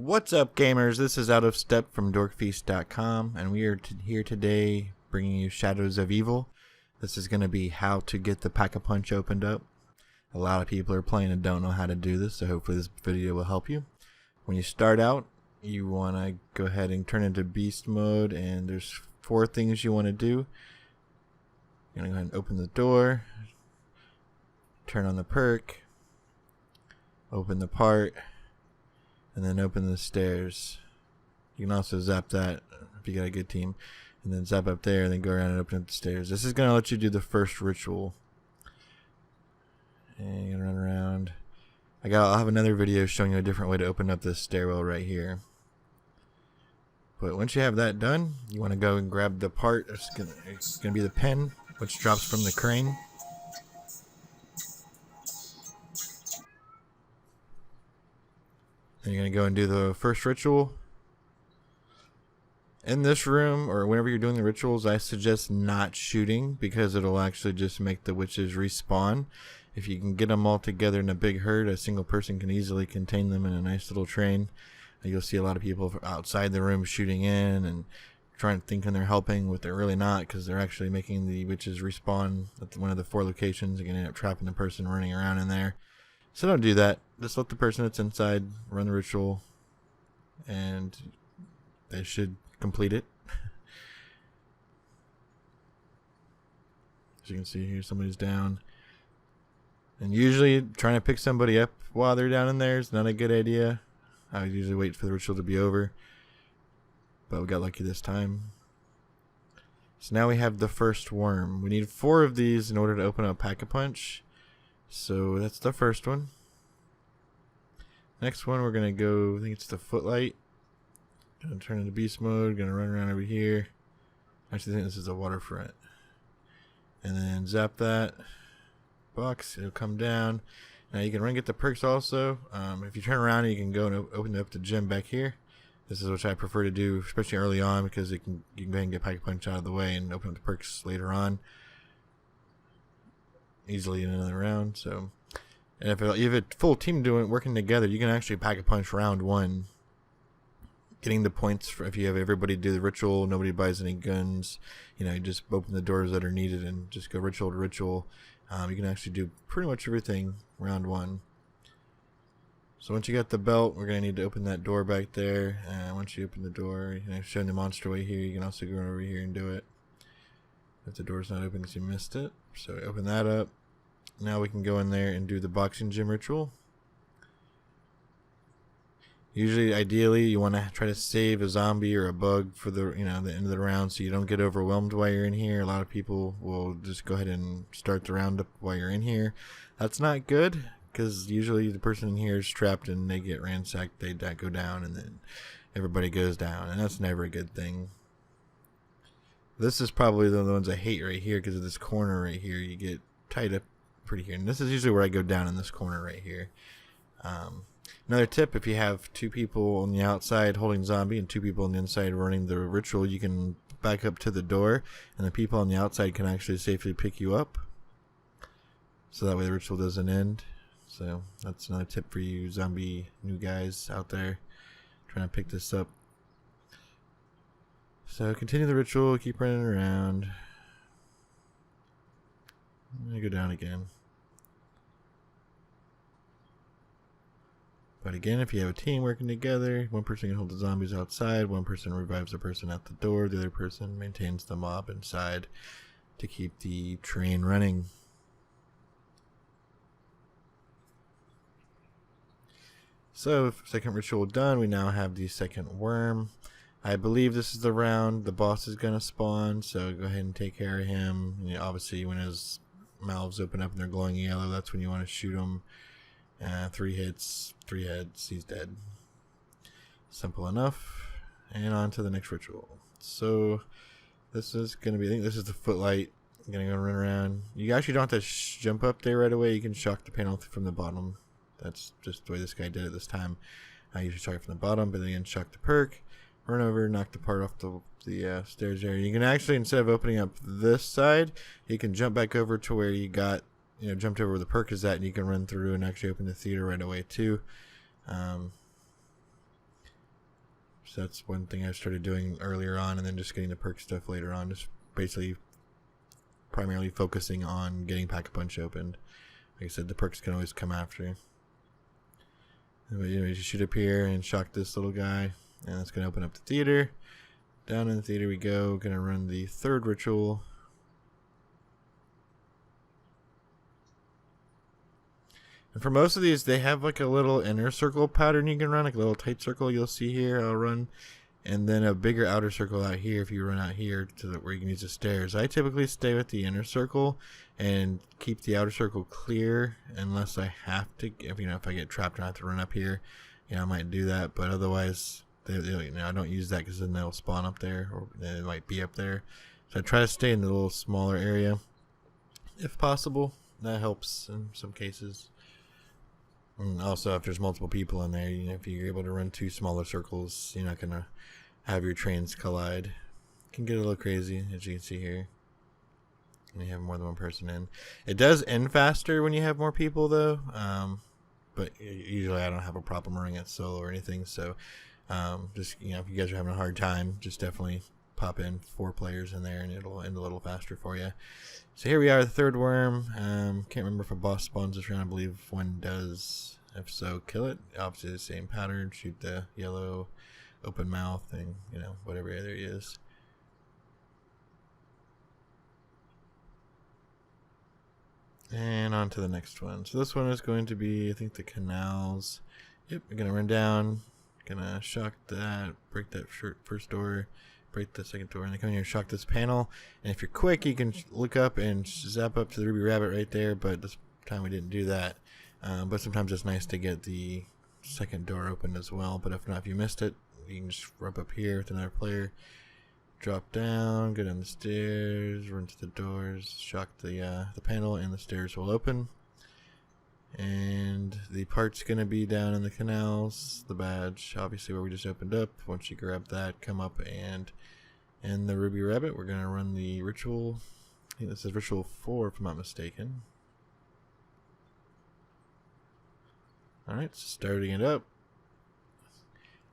What's up, gamers? This is Out of Step from dorkfeast.com, and we are here today bringing you Shadows of Evil. This is going to be how to get the Pack-a-Punch opened up. A lot of people are playing and don't know how to do this, so hopefully this video will help you. When you start out, you want to go ahead and turn into beast mode, and there's 4 things you want to do. You're going to go ahead and open the door, turn on the perk, open the part, and then open the stairs. You can also zap that if you got a good team, and then zap up there and then go around and open up the stairs. This is going to let you do the first ritual. And you're going to run around. I'll have another video showing you a different way to open up this stairwell right here. But once you have that done, you want to go and grab the part. It's going to be the pen, which drops from the crane. Then you're going to go and do the first ritual. In this room, or whenever you're doing the rituals, I suggest not shooting, because it'll actually just make the witches respawn. If you can get them all together in a big herd, a single person can easily contain them in a nice little train. You'll see a lot of people outside the room shooting in and thinking they're helping, but they're really not, because they're actually making the witches respawn at one of the 4 locations. You're going to end up trapping the person running around in there. So don't do that. Just let the person that's inside run the ritual, and they should complete it. As you can see here, somebody's down. And usually trying to pick somebody up while they're down in there is not a good idea. I would usually wait for the ritual to be over, but we got lucky this time. So now we have the first worm. We need 4 of these in order to open up Pack-a-Punch. So that's the first one. Next one, we're going to go, I think it's the footlight. Going to turn into beast mode. Going to run around over here. Actually, I think this is the waterfront. And then zap that box. It'll come down. Now you can run and get the perks also. If you turn around, you can go and open up the gym back here. This is what I prefer to do, especially early on, because you can go ahead and get Pack-a-Punch out of the way and open up the perks later on easily in another round. So, and if you have a full team working together, you can actually Pack-a-Punch round 1, getting the points for if you have everybody do the ritual. Nobody buys any guns. You just open the doors that are needed and just go ritual to ritual. You can actually do pretty much everything round 1. So once you got the belt, we're going to need to open that door back there. And once you open the door, showing the monster way here, you can also go over here and do it. If the door's not open because you missed it. So open that up. Now we can go in there and do the boxing gym ritual. Usually, ideally, you want to try to save a zombie or a bug for the the end of the round, so you don't get overwhelmed while you're in here. A lot of people will just go ahead and start the round up while you're in here. That's not good, because usually the person in here is trapped and they get ransacked. They go down, and then everybody goes down, and that's never a good thing. This is probably the ones I hate right here, because of this corner right here. You get tied up pretty here, and this is usually where I go down, in this corner right here. Another tip, if you have 2 people on the outside holding zombie and 2 people on the inside running the ritual, you can back up to the door, and the people on the outside can actually safely pick you up, so that way the ritual doesn't end. So that's another tip for you zombie new guys out there trying to pick this up. So continue the ritual, keep running around. I go down again. But again, if you have a team working together, one person can hold the zombies outside, one person revives the person at the door, the other person maintains the mob inside to keep the train running. So, second ritual done, we now have the second worm. I believe this is the round the boss is going to spawn, so go ahead and take care of him. Obviously, when his mouths open up and they're glowing yellow, that's when you want to shoot him. 3 hits, 3 heads, he's dead. Simple enough. And on to the next ritual. So this is going to be, I think this is the footlight. I'm going to go run around. You actually don't have to jump up there right away. You can shock the panel from the bottom. That's just the way this guy did it this time. I usually shock it from the bottom, but then again, shock the perk, run over, knock the part off the stairs there. You can actually, instead of opening up this side, you can jump back over to where you got jumped over where the perk is at, and you can run through and actually open the theater right away too. So that's one thing I started doing earlier on, and then just getting the perk stuff later on. Just basically primarily focusing on getting Pack-a-Punch opened. Like I said, the perks can always come after. But you just shoot up here and shock this little guy, and that's going to open up the theater. Down in the theater we go. Going to run the third ritual. And for most of these, they have like a little inner circle pattern you can run, like a little tight circle you'll see here. I'll run, and then a bigger outer circle out here if you run out here to where you can use the stairs. I typically stay with the inner circle and keep the outer circle clear unless I have to. If I get trapped and I have to run up here, I might do that. But otherwise, I don't use that because then they'll spawn up there, or they might be up there. So I try to stay in the little smaller area if possible. That helps in some cases. And also, if there's multiple people in there, if you're able to run 2 smaller circles, you're not gonna have your trains collide. It can get a little crazy, as you can see here. When you have more than one person in, it does end faster when you have more people, though. But usually, I don't have a problem running it solo or anything. So, just if you guys are having a hard time, just definitely pop in 4 players in there, and it'll end a little faster for you. So here we are, the third worm. Can't remember if a boss spawns this round. I believe one does. If so, kill it. Obviously the same pattern. Shoot the yellow open mouth and, whatever other he is. And on to the next one. So this one is going to be, I think, the canals. Yep, we're going to run down. Gonna shock that, break that first door. Break the second door, and then come in here and shock this panel. And if you're quick, you can look up and zap up to the Ruby Rabbit right there, but this time we didn't do that. But sometimes it's nice to get the second door open as well. But if not, if you missed it, you can just rub up here with another player, drop down, go down the stairs, run to the doors, shock the panel, and the stairs will open. And the part's going to be down in the canals, the badge, obviously where we just opened up. Once you grab that, come up and in the Ruby Rabbit, we're going to run the ritual. I think this is ritual 4 if I'm not mistaken. Alright, so starting it up.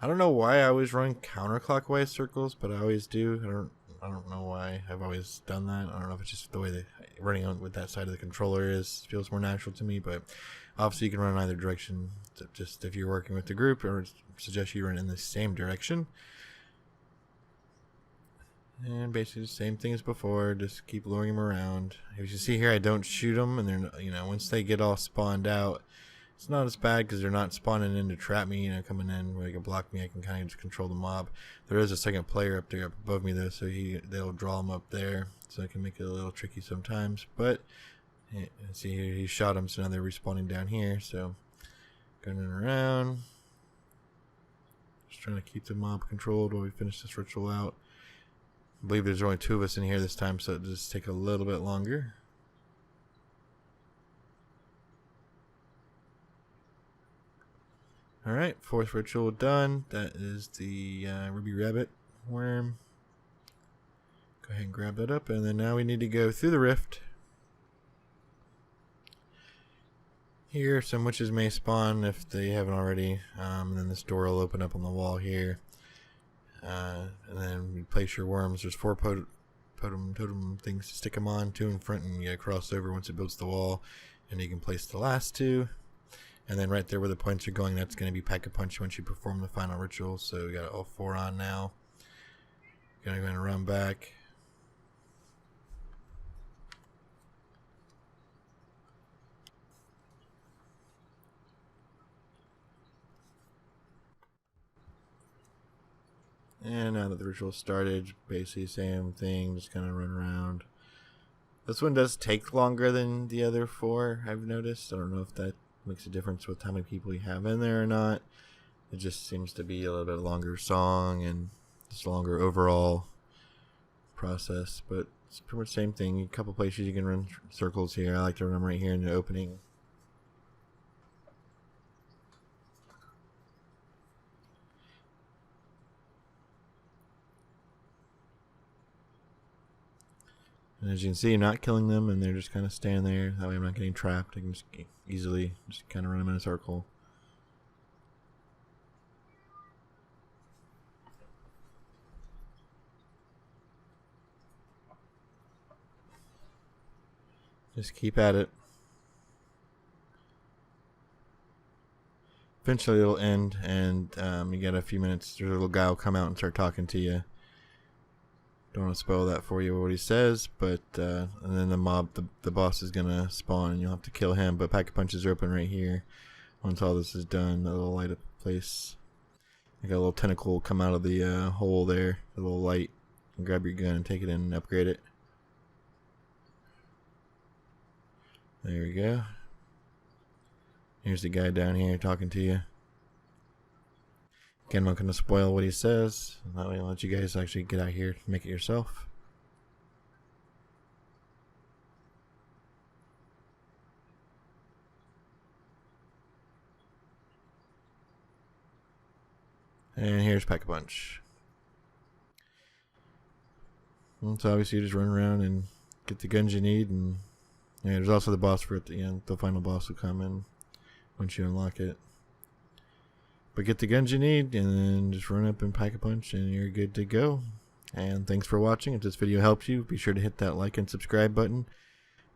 I don't know why I always run counterclockwise circles, but I always do. I don't know why I've always done that. I don't know if it's just the way that running on with that side of the controller feels more natural to me, but obviously you can run in either direction. Just if you're working with the group, or suggest you run in the same direction. And basically the same thing as before, just keep luring them around. As you see here, I don't shoot them, and they're once they get all spawned out, it's not as bad because they're not spawning in to trap me, coming in where they can block me. I can kind of just control the mob. There is a second player up there up above me though, so they'll draw them up there, so it can make it a little tricky sometimes. But see here, he shot them, so now they're respawning down here. So going around, just trying to keep the mob controlled while we finish this ritual out. I believe there's only 2 of us in here this time, so it'll just take a little bit longer. Alright, 4th ritual done. That is the Ruby Rabbit worm. Go ahead and grab that up, and then now we need to go through the rift. Here, some witches may spawn if they haven't already. And then this door will open up on the wall here. And then you place your worms. There's 4 totem things to stick them on, 2 in front, and you gotta cross over once it builds the wall. And you can place the last 2. And then right there where the points are going, that's going to be Pack-a-Punch once you perform the final ritual. So we got all 4 on now. Going to run back. And now that the ritual started, basically same thing, just kind of run around. This one does take longer than the other 4, I've noticed. I don't know if that makes a difference with how many people you have in there or not. It just seems to be a little bit longer song and just a longer overall process, but it's pretty much the same thing. A couple places you can run circles here. I like to run them right here in the opening. And as you can see, I'm not killing them, and they're just kind of staying there. That way I'm not getting trapped. I can just easily just kind of run them in a circle. Just keep at it. Eventually it'll end, and you got a few minutes. There's a little guy will come out and start talking to you. Don't want to spoil that for you what he says, but and then the boss is gonna spawn, and you'll have to kill him. But Pack-a-Punches are open right here. Once all this is done, it'll light up the place. You got a little tentacle come out of the hole there, a little light. And grab your gun and take it in and upgrade it. There we go. Here's the guy down here talking to you. Again, I'm not going to spoil what he says. That way I'll let you guys actually get out here and make it yourself. And here's Pack-a-Punch. So obviously you just run around and get the guns you need, and yeah, there's also the boss for it at the end. The final boss will come in once you unlock it. But get the guns you need, and then just run up and Pack-a-Punch, and you're good to go. And thanks for watching. If this video helps you, be sure to hit that like and subscribe button.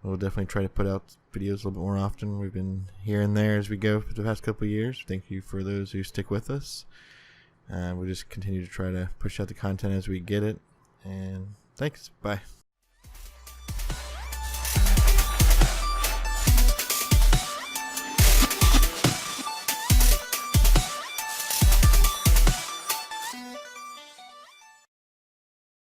We'll definitely try to put out videos a little bit more often. We've been here and there as we go for the past couple of years. Thank you for those who stick with us. We'll just continue to try to push out the content as we get it. And thanks. Bye.